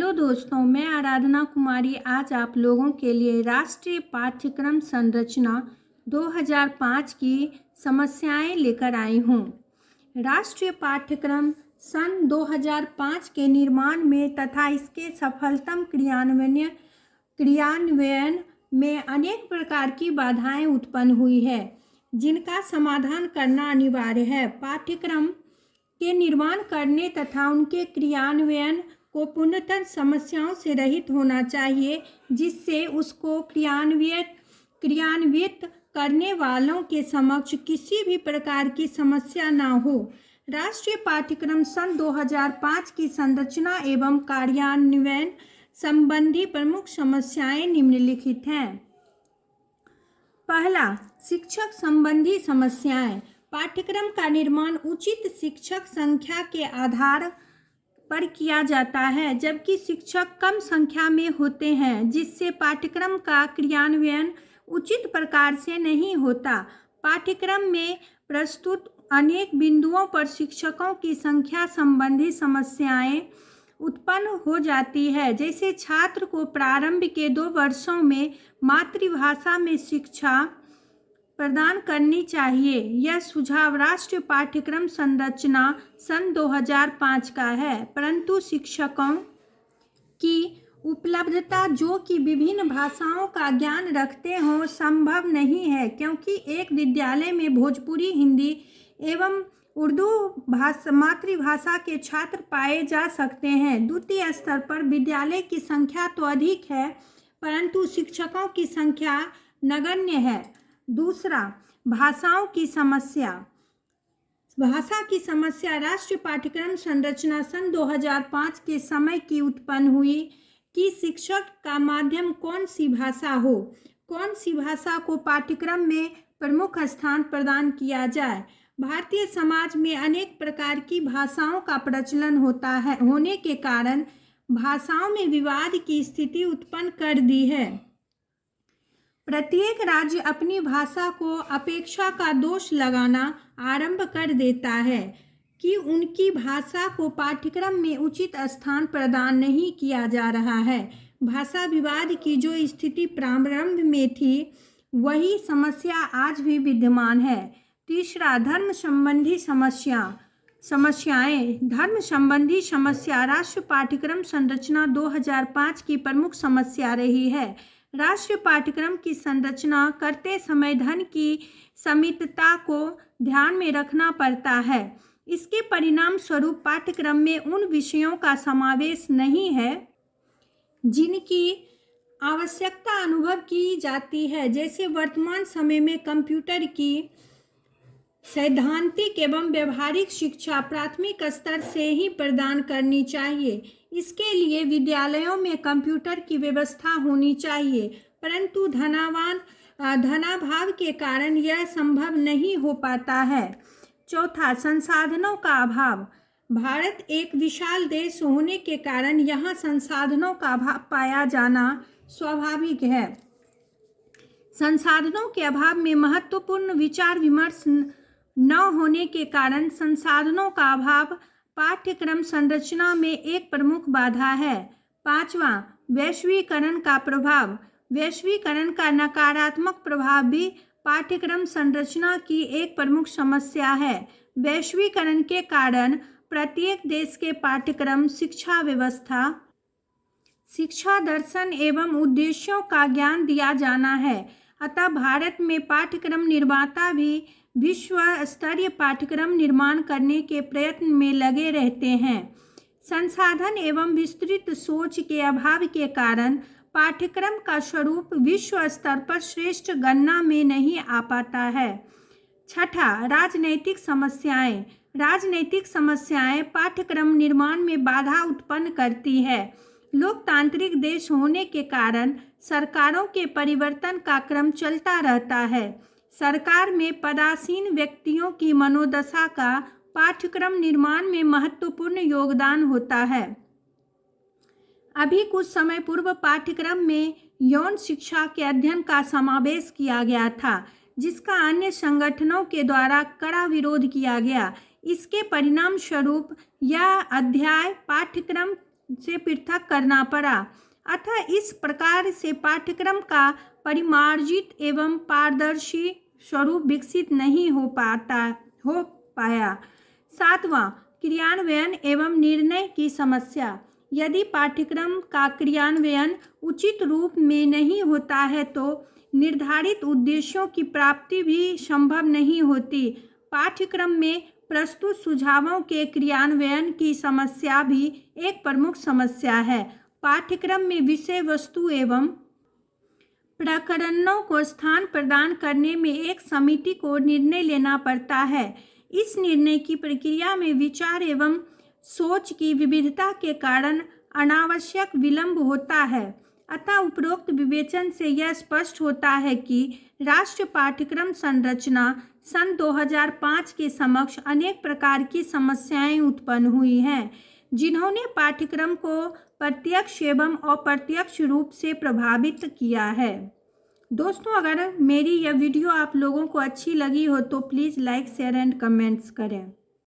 Hello दोस्तों, मैं आराधना कुमारी आज आप लोगों के लिए राष्ट्रीय पाठ्यक्रम संरचना 2005 की समस्याएं लेकर आई हूँ। राष्ट्रीय पाठ्यक्रम सन 2005 के निर्माण में तथा इसके सफलतम क्रियान्वयन में अनेक प्रकार की बाधाएं उत्पन्न हुई है, जिनका समाधान करना अनिवार्य है। पाठ्यक्रम के निर्माण करने तथा उनके क्रियान्वयन को पूर्णतः समस्याओं से रहित होना चाहिए, जिससे उसको क्रियान्वित करने वालों के समक्ष किसी भी प्रकार की समस्या न हो। राष्ट्रीय पाठ्यक्रम सन 2005 की संरचना एवं कार्यान्वयन संबंधी प्रमुख समस्याएं निम्नलिखित हैं। पहला, शिक्षक संबंधी समस्याएं। पाठ्यक्रम का निर्माण उचित शिक्षक संख्या के आधार पर किया जाता है, जबकि शिक्षक कम संख्या में होते हैं, जिससे पाठ्यक्रम का क्रियान्वयन उचित प्रकार से नहीं होता। पाठ्यक्रम में प्रस्तुत अनेक बिंदुओं पर शिक्षकों की संख्या संबंधी समस्याएं उत्पन्न हो जाती है, जैसे छात्र को प्रारंभ के 2 वर्षों में मातृभाषा में शिक्षा प्रदान करनी चाहिए। यह सुझाव राष्ट्रीय पाठ्यक्रम संरचना सन 2005 का है, परंतु शिक्षकों की उपलब्धता जो कि विभिन्न भाषाओं का ज्ञान रखते हों संभव नहीं है, क्योंकि एक विद्यालय में भोजपुरी, हिंदी एवं उर्दू मातृभाषा के छात्र पाए जा सकते हैं। द्वितीय स्तर पर विद्यालय की संख्या तो अधिक है, परंतु शिक्षकों की संख्या नगण्य है। दूसरा, भाषाओं की समस्या। भाषा की समस्या राष्ट्रीय पाठ्यक्रम संरचना सन 2005 के समय की उत्पन्न हुई कि शिक्षक का माध्यम कौन सी भाषा हो, कौन सी भाषा को पाठ्यक्रम में प्रमुख स्थान प्रदान किया जाए। भारतीय समाज में अनेक प्रकार की भाषाओं का प्रचलन होने के कारण भाषाओं में विवाद की स्थिति उत्पन्न कर दी है। प्रत्येक राज्य अपनी भाषा को अपेक्षा का दोष लगाना आरंभ कर देता है कि उनकी भाषा को पाठ्यक्रम में उचित स्थान प्रदान नहीं किया जा रहा है। भाषा विवाद की जो स्थिति प्रारंभ में थी, वही समस्या आज भी विद्यमान है। तीसरा, धर्म संबंधी समस्याएं। धर्म संबंधी समस्या राष्ट्रीय पाठ्यक्रम संरचना 2005 की प्रमुख समस्या रही है। राष्ट्रीय पाठ्यक्रम की संरचना करते समय धर्म की समितता को ध्यान में रखना पड़ता है। इसके परिणाम स्वरूप पाठ्यक्रम में उन विषयों का समावेश नहीं है जिनकी आवश्यकता अनुभव की जाती है, जैसे वर्तमान समय में कंप्यूटर की सैद्धांतिक एवं व्यवहारिक शिक्षा प्राथमिक स्तर से ही प्रदान करनी चाहिए। इसके लिए विद्यालयों में कंप्यूटर की व्यवस्था होनी चाहिए, परंतु धनाभाव के कारण यह संभव नहीं हो पाता है। चौथा, संसाधनों का अभाव। भारत एक विशाल देश होने के कारण यहाँ संसाधनों का अभाव पाया जाना स्वाभाविक है। संसाधनों के अभाव में महत्वपूर्ण विचार विमर्श न होने के कारण संसाधनों का अभाव पाठ्यक्रम संरचना में एक प्रमुख बाधा है। पांचवा, वैश्वीकरण का प्रभाव। वैश्वीकरण का नकारात्मक प्रभाव भी पाठ्यक्रम संरचना की एक प्रमुख समस्या है। वैश्वीकरण के कारण प्रत्येक देश के पाठ्यक्रम, शिक्षा व्यवस्था, शिक्षा दर्शन एवं उद्देश्यों का ज्ञान दिया जाना है। अतः भारत में पाठ्यक्रम निर्माता भी विश्व स्तरीय पाठ्यक्रम निर्माण करने के प्रयत्न में लगे रहते हैं। संसाधन एवं विस्तृत सोच के अभाव के कारण पाठ्यक्रम का स्वरूप विश्व स्तर पर श्रेष्ठ गणना में नहीं आ पाता है। छठा, राजनैतिक समस्याएं। राजनैतिक समस्याएं पाठ्यक्रम निर्माण में बाधा उत्पन्न करती है। लोकतांत्रिक देश होने के कारण सरकारों के परिवर्तन का क्रम चलता रहता है। सरकार में पदासीन व्यक्तियों की मनोदशा का पाठ्यक्रम निर्माण में महत्वपूर्ण योगदान होता है। अभी कुछ समय पूर्व पाठ्यक्रम में यौन शिक्षा के अध्ययन का समावेश किया गया था, जिसका अन्य संगठनों के द्वारा कड़ा विरोध किया गया। इसके परिणाम स्वरूप यह अध्याय पाठ्यक्रम से पृथक करना पड़ा। अतः इस प्रकार से पाठ्यक्रम का परिमार्जित एवं पारदर्शी स्वरूप विकसित नहीं हो पाया। 7वां, क्रियान्वयन एवं निर्णय की समस्या। यदि पाठ्यक्रम का क्रियान्वयन उचित रूप में नहीं होता है तो निर्धारित उद्देश्यों की प्राप्ति भी संभव नहीं होती। पाठ्यक्रम में प्रस्तुत सुझावों के क्रियान्वयन की समस्या भी एक प्रमुख समस्या है। पाठ्यक्रम में विषय वस्तु एवं प्रकरणों को स्थान प्रदान करने में एक समिति को निर्णय लेना पड़ता है। इस निर्णय की प्रक्रिया में विचार एवं सोच की विविधता के कारण अनावश्यक विलंब होता है। अतः उपरोक्त विवेचन से यह स्पष्ट होता है कि राष्ट्रीय पाठ्यक्रम संरचना सन 2005 के समक्ष अनेक प्रकार की समस्याएं उत्पन्न हुई हैं, जिन्होंने पाठ्यक्रम को प्रत्यक्ष एवं अप्रत्यक्ष रूप से प्रभावित किया है। दोस्तों, अगर मेरी यह वीडियो आप लोगों को अच्छी लगी हो तो please like, share and comments करें।